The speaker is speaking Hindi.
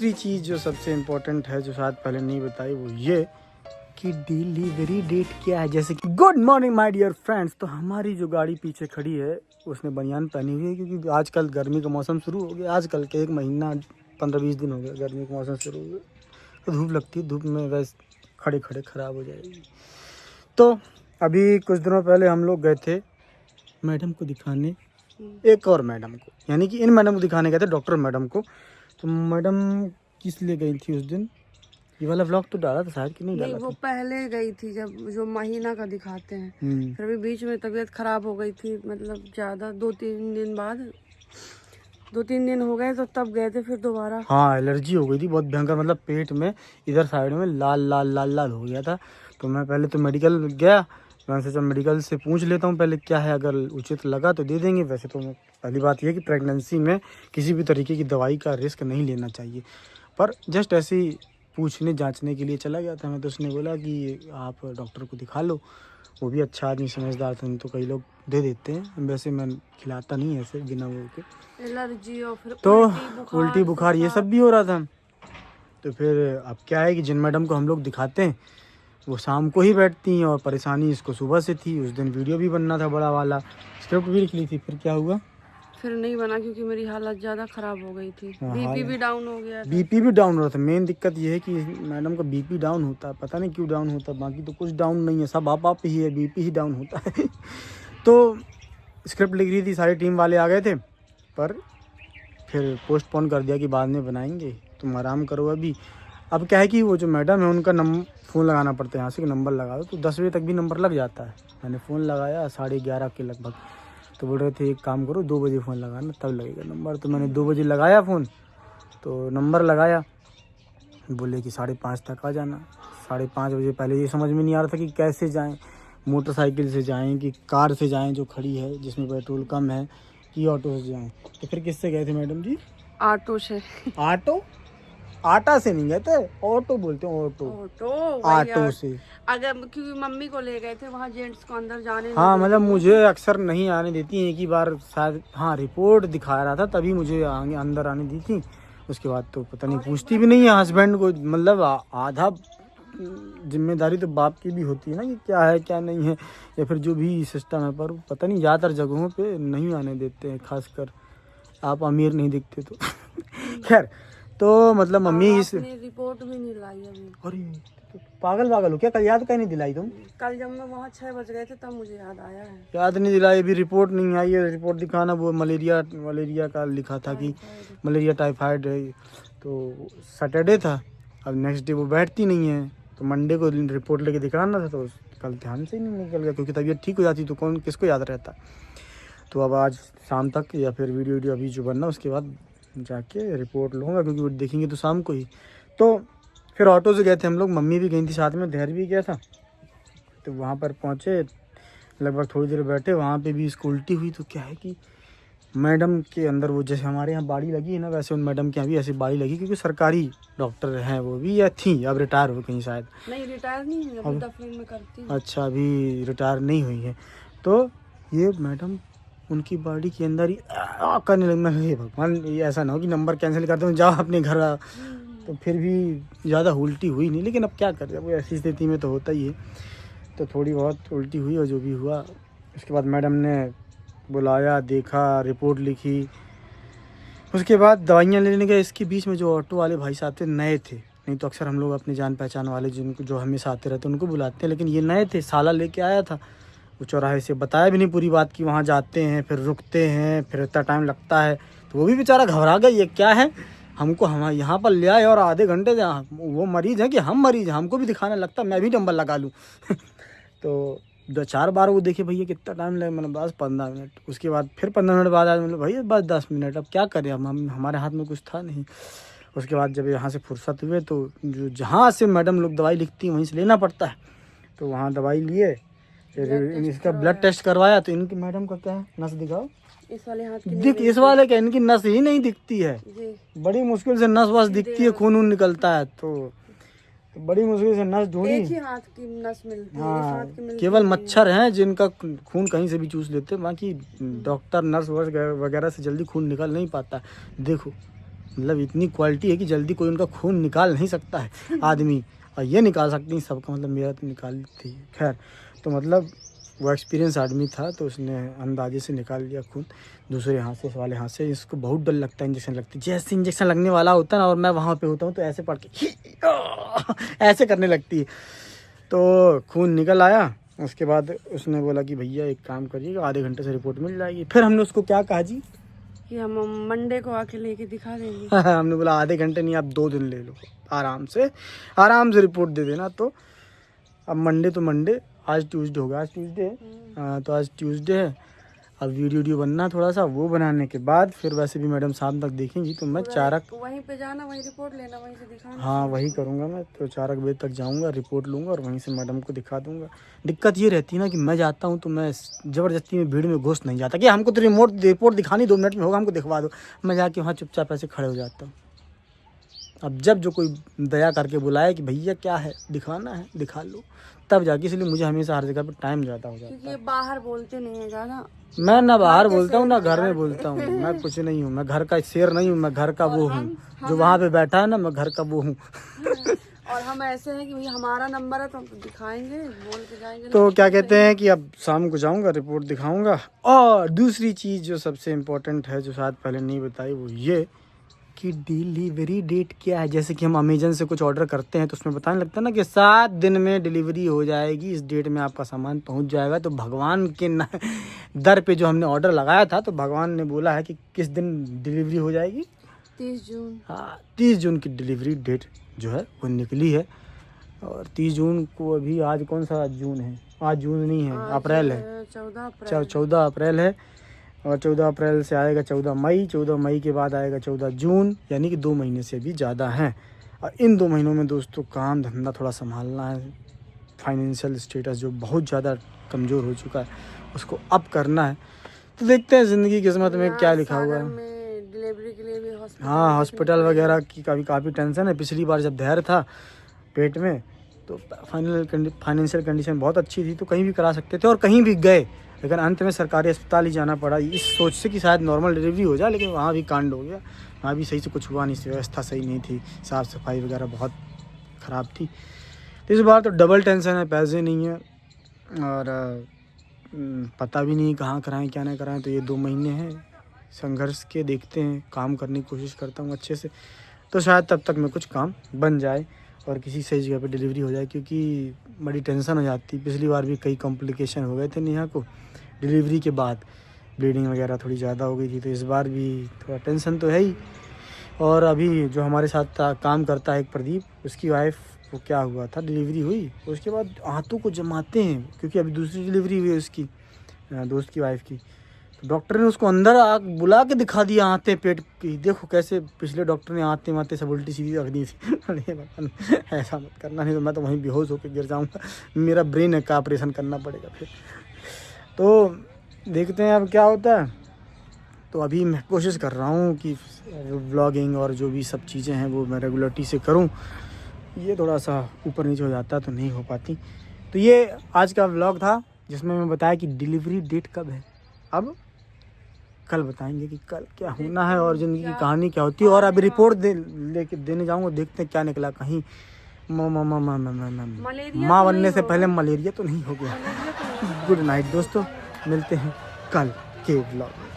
तीसरी चीज़ जो सबसे इम्पोर्टेंट है, जो शायद पहले नहीं बताई, वो ये कि डिलीवरी डेट क्या है। जैसे कि good morning my dear friends. तो हमारी जो गाड़ी पीछे खड़ी है उसने बनियान पहनी हुई है, क्योंकि आजकल गर्मी का मौसम शुरू हो गया। आजकल के 1 महीना 15-20 दिन हो गया गर्मी का मौसम शुरू हो गया, तो धूप लगती है, धूप में वैसे खड़े खड़े ख़राब हो जाएगी। तो अभी कुछ दिनों पहले हम लोग गए थे मैडम को दिखाने, एक और मैडम को, यानी कि इन मैडम को दिखाने गए थे, डॉक्टर मैडम को। तो मैडम किस लिए गई थी उस दिन? ये वाला व्लॉग तो डाला था शायद कि नहीं डाला? वो पहले गई थी जब जो महीना का दिखाते हैं। फिर भी बीच में तबीयत खराब हो गई थी, मतलब ज़्यादा 2-3 दिन बाद, 2-3 दिन हो गए तो तब गए थे फिर दोबारा। हाँ, एलर्जी हो गई थी बहुत भयंकर, मतलब पेट में इधर साइड में लाल लाल लाल लाल हो गया था। तो मैं पहले तो मेडिकल गया, मैं सोचा मेडिकल से पूछ लेता हूँ पहले क्या है, अगर उचित लगा तो दे देंगे। वैसे तो पहली बात यह कि प्रेगनेंसी में किसी भी तरीके की दवाई का रिस्क नहीं लेना चाहिए, पर जस्ट ऐसे ही पूछने जांचने के लिए चला गया था मैं। तो उसने बोला कि आप डॉक्टर को दिखा लो, वो भी अच्छा आदमी समझदार था, तो कई लोग दे देते हैं, वैसे मैं खिलाता नहीं ऐसे बिना वो के। एलर्जी और फिर तो उल्टी बुखार ये सब भी हो रहा था। तो फिर अब क्या है कि जिन मैडम को हम लोग दिखाते हैं वो शाम को ही बैठती हैं, और परेशानी इसको सुबह से थी। उस दिन वीडियो भी बनना था बड़ा वाला, स्क्रिप्ट भी लिख ली थी। फिर क्या हुआ? फिर नहीं बना क्योंकि मेरी हालत ज़्यादा ख़राब हो गई थी। बीपी भी डाउन हो गया था। बीपी भी डाउन हो रहा था। मेन दिक्कत ये है कि मैडम का बीपी डाउन होता है, पता नहीं क्यों डाउन होता है, बाकी तो कुछ डाउन नहीं है, सब आप ही है, बीपी ही डाउन होता है। तो स्क्रिप्ट लिख रही थी, सारी टीम वाले आ गए थे, पर फिर पोस्टपोन कर दिया कि बाद में बनाएंगे, तुम आराम करो अभी। अब क्या है कि वो जो मैडम है उनका फ़ोन लगाना पड़ता है, यहाँ से नंबर लगा दो, तो 10 बजे तक भी नंबर लग जाता है। मैंने फ़ोन लगाया 11:30 के लगभग, तो बोल रहे थे एक काम करो 2 बजे फ़ोन लगाना तब लगेगा नंबर। तो मैंने 2 बजे लगाया फ़ोन, तो नंबर लगाया, बोले कि 5:30 तक आ जाना। 5:30 बजे पहले ये समझ में नहीं आ रहा था कि कैसे जाएँ, मोटरसाइकिल से जाएँ कि कार से जाएँ जो खड़ी है जिसमें पेट्रोल कम है, कि ऑटो से जाएँ। तो फिर किससे गए थे मैडम जी? ऑटो से। ऑटो? आटा से नहीं गए थे, ऑटो बोलते हैं, ऑटो से। अगर क्योंकि मम्मी को ले गए थे वहाँ, जेंट्स को अंदर जाने हाँ, मतलब मुझे अक्सर नहीं आने देती, एक ही बार शायद, हाँ रिपोर्ट दिखा रहा था तभी मुझे अंदर आने दी थी। उसके बाद तो पता नहीं, पूछती भी नहीं है हस्बैंड को। मतलब आधा जिम्मेदारी तो बाप की भी होती है ना, कि क्या है क्या नहीं है, या फिर जो भी सिस्टम है, पर पता नहीं ज़्यादातर जगहों पे नहीं आने देते हैं, खासकर आप अमीर नहीं दिखते तो। खैर, तो मतलब मम्मी इस रिपोर्ट भी नहीं लाई अभी। अरे तो पागल हो क्या? कल याद क्यों नहीं दिलाई तुम? कल जब मैं वहाँ 6 बज गए थे तब मुझे याद आया है। याद नहीं दिलाई, अभी रिपोर्ट नहीं आई है। रिपोर्ट दिखाना, वो मलेरिया का लिखा था कि मलेरिया टाइफाइड है। तो सैटरडे था, अब नेक्स्ट डे वो बैठती नहीं है, तो मंडे को रिपोर्ट लेके दिखाना था। तो कल ध्यान से ही नहीं निकल गया, क्योंकि तबीयत ठीक हो जाती तो कौन किसको याद रहता। तो अब आज शाम तक या फिर वीडियो अभी जो बनना उसके बाद जाके रिपोर्ट लूँगा, क्योंकि वो देखेंगे तो शाम को ही। तो फिर ऑटो से गए थे हम लोग, मम्मी भी गई थी साथ में, धैर्य भी गया था। तो वहाँ पर पहुँचे, लगभग थोड़ी देर बैठे, वहाँ पे भी इसको उल्टी हुई। तो क्या है कि मैडम के अंदर वो, जैसे हमारे यहाँ बाड़ी लगी है ना, वैसे उन मैडम के यहाँ भी ऐसी बाड़ी लगी, क्योंकि सरकारी डॉक्टर हैं वो भी, या थी, अब रिटायर हो गई शायद। नहीं, रिटायर नहीं हुई, अभी दफ्तर में करती। अच्छा, अभी रिटायर नहीं हुई है। तो ये मैडम उनकी बॉडी के अंदर ही करने लगना। हे भगवान, ये ऐसा ना हो कि नंबर कैंसिल कर दो, जाओ अपने घर आओ। तो फिर भी ज़्यादा उल्टी हुई नहीं, लेकिन अब क्या करें, वो ऐसी स्थिति में तो होता ही है। तो थोड़ी बहुत उल्टी हुई, और जो भी हुआ उसके बाद मैडम ने बुलाया, देखा, रिपोर्ट लिखी, उसके बाद दवाइयाँ लेने गए। इसके बीच में जो ऑटो वाले भाई साहब थे, नए थे, नहीं तो अक्सर हम लोग अपने जान पहचान वाले जिनको जो हमेशा आते रहते उनको बुलाते हैं, लेकिन ये नए थे, साला लेके आया था। वो चौराहे से बताया भी नहीं पूरी बात कि वहाँ जाते हैं, फिर रुकते हैं, फिर इतना टाइम लगता है। तो वो भी बेचारा घबरा गया, ये क्या है, हमको हम यहाँ पर ले आए और आधे घंटे से वो मरीज़ है कि हम मरीज़ हैं, हमको भी दिखाने लगता, मैं भी नंबर लगा लूँ। तो 2-4 बार वो देखे, भैया कितना टाइम लगे, मैंने बस 15 मिनट। उसके बाद फिर 15 मिनट बाद आया, मतलब भैया बस 10 मिनट, अब क्या करें, हम हमारे हाथ में कुछ था नहीं। उसके बाद जब यहाँ से फुर्सत हुए, तो जो जहाँ से मैडम लोग दवाई लिखती हैं वहीं से लेना पड़ता है। तो वहाँ दवाई लिए, फिर इसका ब्लड टेस्ट करवाया। तो इनकी मैडम का क्या है, नस दिखाओ, इस वाले हाथ की दिख, इस वाले क्या, इनकी नस ही नहीं दिखती है, बड़ी मुश्किल से नस वस दिखती है, खून निकलता है। तो बड़ी मुश्किल से नस ढूंढी, एक ही हाथ की नस मिलती है, इस हाथ की मिलती केवल मच्छर हैं जिनका खून कहीं से भी चूस लेते हैं, बाकी डॉक्टर नर्स वगैरह से जल्दी खून निकल नहीं पाता। देखो मतलब इतनी क्वालिटी है कि जल्दी कोई उनका खून निकाल नहीं सकता है आदमी, और ये निकाल सकती हैं सबका, मतलब मेरा तो निकाल थी। खैर, तो मतलब वो एक्सपीरियंस आदमी था, तो उसने अंदाजे से निकाल लिया खून दूसरे हाथ से, वाले हाथ से। इसको बहुत डर लगता है इंजेक्शन लगती है, जैसे इंजेक्शन लगने वाला होता है ना और मैं वहाँ पे होता हूँ तो ऐसे पड़ के ऐसे करने लगती है। तो खून निकल आया, उसके बाद उसने बोला कि भैया एक काम करिएगा, आधे घंटे से रिपोर्ट मिल जाएगी। फिर हमने उसको क्या कहा जी कि हम मंडे को आके लेके दिखा देंगे। हमने बोला आधे घंटे नहीं, आप 2 दिन ले लो, आराम से रिपोर्ट दे देना। तो अब मंडे तो मंडे, आज ट्यूसडे हो गया, आज ट्यूसडे है, तो आज ट्यूसडे है। अब वीडियो बनना थोड़ा सा, वो बनाने के बाद फिर वैसे भी मैडम शाम तक देखेंगी, तो मैं 4 वहीं पे जाना, वहीं रिपोर्ट लेना, वहीं से दिखाना। हाँ वही करूँगा मैं, तो 4 बजे तक जाऊँगा, रिपोर्ट लूँगा और वहीं से मैडम को दिखा दूँगा। दिक्कत ये रहती है ना कि मैं जाता हूँ तो मैं ज़बरदस्ती में भीड़ में घुस नहीं जाता कि हमको तो रिपोर्ट दिखानी 2 मिनट में होगा, हमको दिखवा दो। मैं जाके वहाँ चुपचाप ऐसे खड़े हो जाता हूँ। अब जब जो कोई दया करके बुलाए कि भैया क्या है, दिखाना है दिखा लो, तब जाके, इसलिए मुझे हमेशा हर जगह पर टाइम ज़्यादा हो जाता है। क्योंकि बाहर बोलते नहीं है ज़्यादा। मैं ना बाहर बोलता हूँ ना घर में बोलता हूँ, मैं कुछ नहीं हूँ, मैं घर का शेर नहीं हूँ, मैं घर का वो हूँ जो वहाँ पे बैठा है ना, मैं घर का वो हूँ। और हम ऐसे हैं कि भैया हमारा नंबर है तो हम दिखाएंगे, बोल के जाएंगे। तो क्या कहते हैं कि अब शाम को जाऊँगा, रिपोर्ट दिखाऊँगा। और दूसरी चीज़ जो सबसे इम्पोर्टेंट है, जो शायद पहले नहीं बताई, वो ये कि डिलीवरी डेट क्या है। जैसे कि हम अमेजन से कुछ ऑर्डर करते हैं तो उसमें बताने लगता है ना कि 7 दिन में डिलीवरी हो जाएगी, इस डेट में आपका सामान पहुंच जाएगा। तो भगवान के दर पे जो हमने ऑर्डर लगाया था, तो भगवान ने बोला है कि किस दिन डिलीवरी हो जाएगी, 30 जून। हाँ 30 जून की डिलीवरी डेट जो है वो निकली है। और 30 जून को, अभी आज कौन सा जून है, आज जून नहीं है, अप्रैल है, 14 अप्रैल है। और 14 अप्रैल से आएगा 14 मई, 14 मई के बाद आएगा 14 जून, यानी कि 2 महीने से भी ज़्यादा हैं। और इन 2 महीनों में दोस्तों काम धंधा थोड़ा संभालना है, फाइनेंशियल स्टेटस जो बहुत ज़्यादा कमज़ोर हो चुका है उसको अप करना है। तो देखते हैं ज़िंदगी किस्मत में क्या लिखा हुआ है। डिलीवरी के लिए भी हाँ हॉस्पिटल वगैरह की काफ़ी टेंशन है। पिछली बार जब धैर्य था पेट में तो फाइनेंशियल कंडीशन बहुत अच्छी थी, तो कहीं भी करा सकते थे और कहीं भी गए, लेकिन अंत में सरकारी अस्पताल ही जाना पड़ा इस सोच से कि शायद नॉर्मल डिलीवरी हो जाए। लेकिन वहाँ भी कांड हो गया, वहाँ भी सही से कुछ हुआ नहीं, व्यवस्था सही नहीं थी, साफ़ सफाई वगैरह बहुत ख़राब थी। तो इस बार तो डबल टेंशन है, पैसे नहीं है और पता भी नहीं कहाँ कराएं क्या ना कराएं। तो ये 2 महीने हैं संघर्ष के, देखते हैं, काम करने की कोशिश करता हूँ अच्छे से, तो शायद तब तक में कुछ काम बन जाए और किसी सही जगह पे डिलीवरी हो जाए, क्योंकि बड़ी टेंशन हो जाती। पिछली बार भी कई कॉम्प्लिकेशन हो गए थे नेहा को डिलीवरी के बाद, ब्लीडिंग वगैरह थोड़ी ज़्यादा हो गई थी, तो इस बार भी थोड़ा टेंशन तो है ही। और अभी जो हमारे साथ काम करता है एक प्रदीप, उसकी वाइफ वो क्या हुआ था, डिलीवरी हुई उसके बाद हाथों को जमाते हैं, क्योंकि अभी दूसरी डिलीवरी हुई है उसकी दोस्त की वाइफ की। तो डॉक्टर ने उसको अंदर बुला के दिखा दिया आते पेट की, देखो कैसे पिछले डॉक्टर ने आते माते सब उल्टी सीधी रख दी थी। ऐसा मत करना, नहीं तो मैं तो वहीं बेहोश होकर गिर जाऊँगा, मेरा ब्रेन का ऑपरेशन करना पड़ेगा फिर। तो देखते हैं अब क्या होता है। तो अभी मैं कोशिश कर रहा हूँ कि व्लॉगिंग और जो भी सब चीज़ें हैं वो मैं रेगुलरिटी से करूँ। ये थोड़ा सा ऊपर नीचे हो जाता तो नहीं हो पाती। तो ये आज का व्लॉग था जिसमें मैं बताया कि डिलीवरी डेट कब है। अब कल बताएंगे कि कल क्या होना है और ज़िंदगी की कहानी क्या होती है। और अभी रिपोर्ट लेके देने जाऊँगा, देखते हैं क्या निकला। कहीं माँ बनने से पहले मलेरिया तो नहीं हो गया। गुड नाइट दोस्तों, मिलते हैं कल के व्लॉग में।